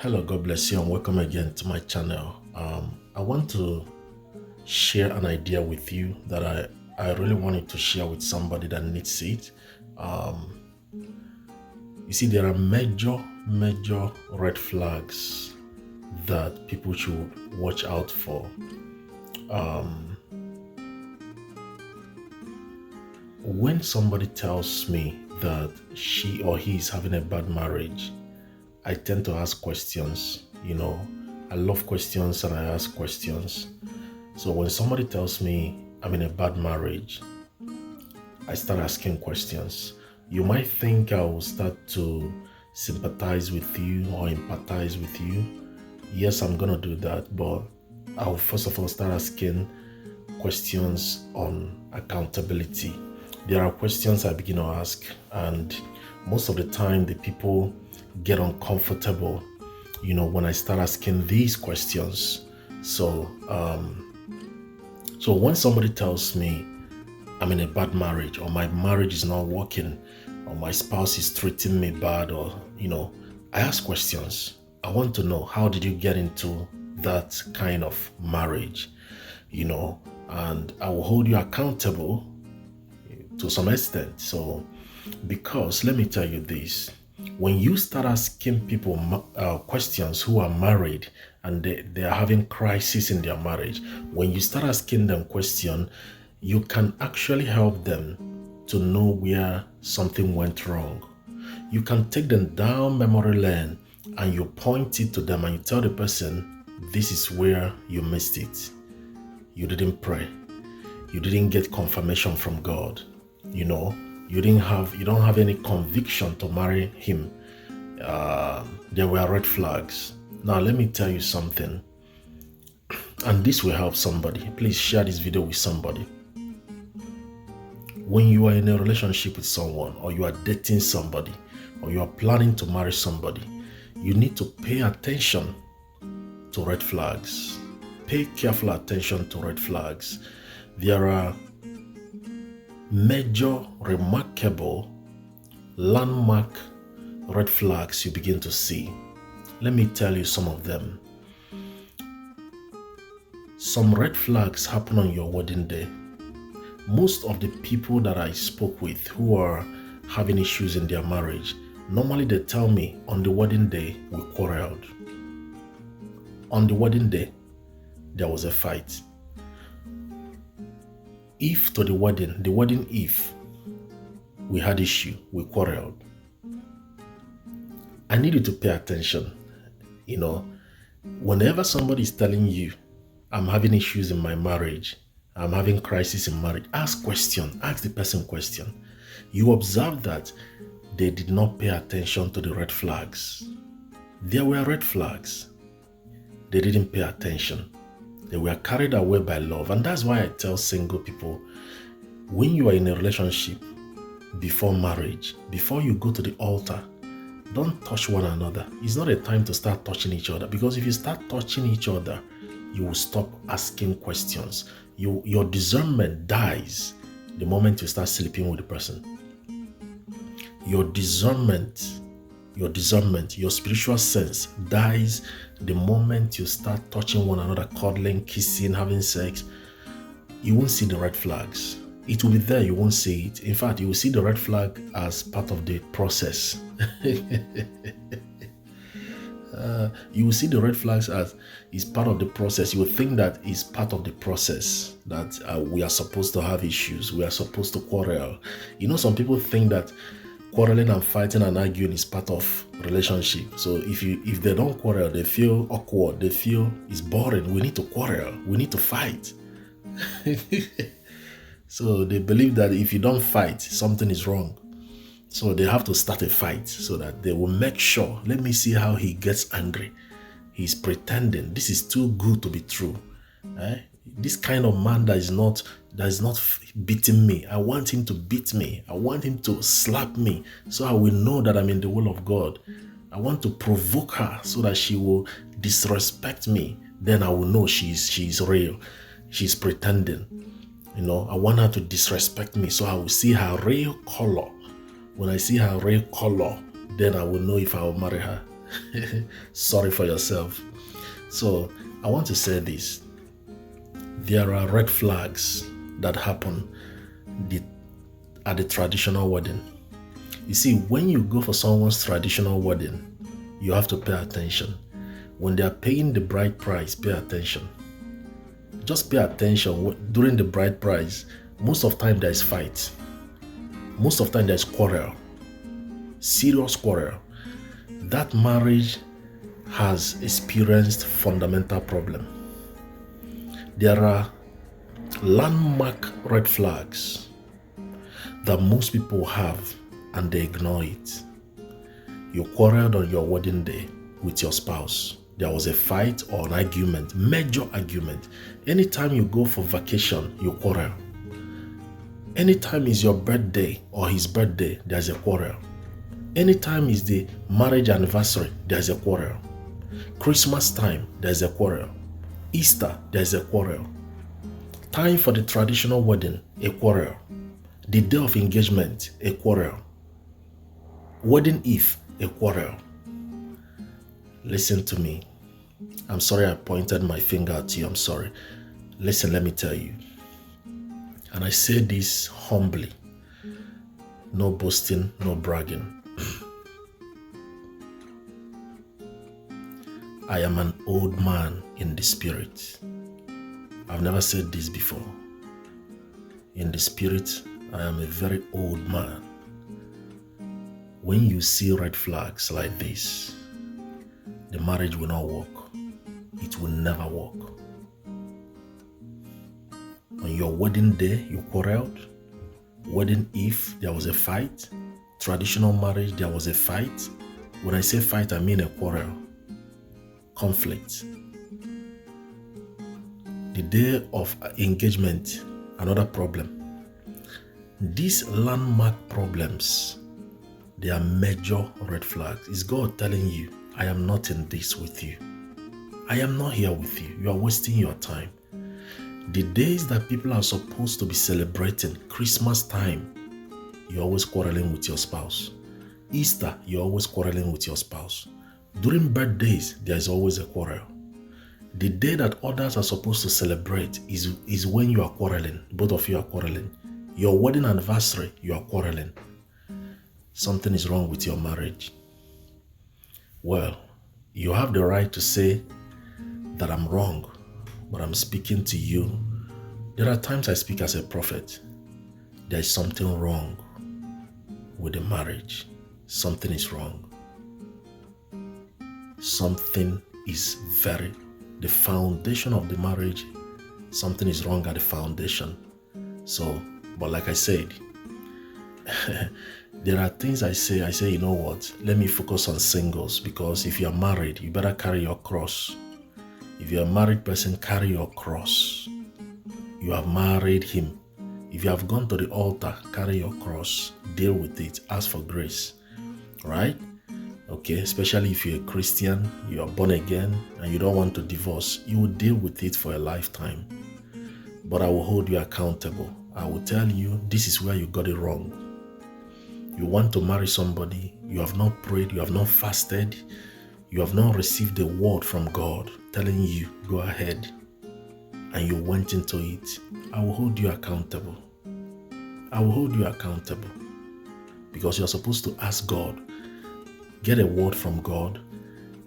Hello, God bless you, and welcome again to my channel. I want to share an idea with you that I really wanted to share with somebody that needs it. Um, you see, there are major red flags that people should watch out for. Um, when somebody tells me that she or he is having a bad marriage, I tend to ask questions. I love questions and I ask questions. So when somebody tells me I'm in a bad marriage, I start asking questions. You might think I will start to sympathize with you or empathize with you. Yes, I'm going to do that, but I'll first of all start asking questions on accountability. There are questions I begin to ask, and most of the time the people get uncomfortable, when I start asking these questions. So when somebody tells me I'm in a bad marriage, or my marriage is not working, or my spouse is treating me bad, or I ask questions. I want to know, how did you get into that kind of marriage? And I will hold you accountable to some extent. So, because let me tell you this, when you start asking people questions who are married and they are having crisis in their marriage, when you start asking them questions, you can actually help them to know where something went wrong. You can take them down memory lane and you point it to them and you tell the person, this is where you missed it. You didn't pray. You didn't get confirmation from God. You don't have any conviction to marry him. There were red flags. Now let me tell you something, and this will help somebody. Please share this video with somebody. When you are in a relationship with someone, or you are dating somebody, or you are planning to marry somebody, you need to pay attention to red flags. Pay careful attention to red flags. There are major, remarkable, landmark red flags you begin to see. Let me tell you some of them. Some red flags happen on your wedding day. Most of the people that I spoke with who are having issues in their marriage, normally they tell me, on the wedding day we quarreled. On the wedding day there was a fight. If to the wedding eve, we had issue, we quarreled. I need you to pay attention. Whenever somebody is telling you, I'm having issues in my marriage, I'm having crisis in marriage, ask the person question. You observe that they did not pay attention to the red flags. There were red flags. They didn't pay attention. They were carried away by love. And that's why I tell single people, when you are in a relationship before marriage, before you go to the altar, don't touch one another. It's not a time to start touching each other, because if you start touching each other, you will stop asking questions. Your discernment dies the moment you start sleeping with the person. Your discernment, your spiritual sense dies the moment you start touching one another, cuddling, kissing, having sex. You won't see the red flags. It will be there, you won't see it. In fact, you will see the red flag as part of the process. You will see the red flags as is part of the process. You will think that is part of the process, that we are supposed to have issues, we are supposed to quarrel. Some people think that quarreling and fighting and arguing is part of relationship. So if they don't quarrel, they feel awkward, they feel it's boring. We need to quarrel, we need to fight. So they believe that if you don't fight, something is wrong. So they have to start a fight so that they will make sure, let me see how he gets angry. He's pretending. This is too good to be true. This kind of man that is not beating me. I want him to beat me. I want him to slap me so I will know that I'm in the will of God. I want to provoke her so that she will disrespect me. Then I will know she's real. She's pretending. I want her to disrespect me so I will see her real color. When I see her real color, then I will know if I will marry her. Sorry for yourself. So I want to say this. There are red flags that happen at the traditional wedding. You see, when you go for someone's traditional wedding, you have to pay attention. When they are paying the bride price, pay attention. Just pay attention. During the bride price, most of the time there is fight. Most of the time there is quarrel. Serious quarrel. That marriage has experienced fundamental problem. There are landmark red flags that most people have and they ignore it. You quarreled on your wedding day with your spouse. There was a fight or an argument, major argument. Anytime you go for vacation, you quarrel. Anytime it's your birthday or his birthday, there's a quarrel. Anytime it's the marriage anniversary, there's a quarrel. Christmas time, there's a quarrel. Easter, there's a quarrel. Time for the traditional wedding, a quarrel. The day of engagement, a quarrel. Wedding eve, a quarrel. Listen to me. I'm sorry I pointed my finger at you. I'm sorry. Listen, let me tell you. And I say this humbly. No boasting, no bragging. I am an old man in the spirit. I've never said this before. In the spirit, I am a very old man. When you see red flags like this, the marriage will not work. It will never work. On your wedding day, you quarreled. Wedding eve, there was a fight. Traditional marriage, there was a fight. When I say fight, I mean a quarrel. Conflict. The day of engagement, another problem. These landmark problems, they are major red flags. It's God telling you, I am not in this with you. I am not here with you. You are wasting your time. The days that people are supposed to be celebrating, Christmas time, you're always quarreling with your spouse. Easter, you're always quarreling with your spouse. During birthdays, there is always a quarrel. The day that others are supposed to celebrate is when you are quarreling. Both of you are quarreling. Your wedding anniversary, you are quarreling. Something is wrong with your marriage. Well, you have the right to say that I'm wrong, but I'm speaking to you. There are times I speak as a prophet. There is something wrong with the marriage. Something is wrong. Something is the foundation of the marriage, something is wrong at the foundation. So, but like I said, there are things I say, you know what, let me focus on singles, because if you're married, you better carry your cross. If you're a married person, carry your cross. You have married him. If you have gone to the altar, carry your cross, deal with it, ask for grace, right? Okay, especially if you're a Christian, you are born again, and you don't want to divorce, you will deal with it for a lifetime. But I will hold you accountable. I will tell you, this is where you got it wrong. You want to marry somebody, you have not prayed, you have not fasted, you have not received a word from God telling you, go ahead, and you went into it. I will hold you accountable. I will hold you accountable. Because you're supposed to ask God, get a word from God,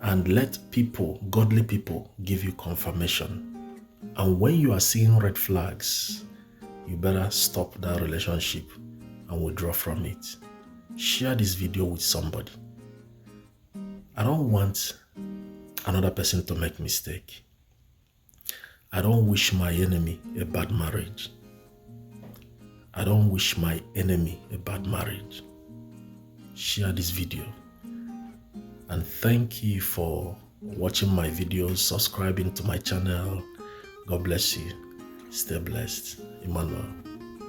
and let people, godly people, give you confirmation. And when you are seeing red flags, you better stop that relationship and withdraw from it. Share this video with somebody. I don't want another person to make mistake. I don't wish my enemy a bad marriage. I don't wish my enemy a bad marriage. Share this video. And thank you for watching my videos, subscribing to my channel. God bless you. Stay blessed. Emmanuel.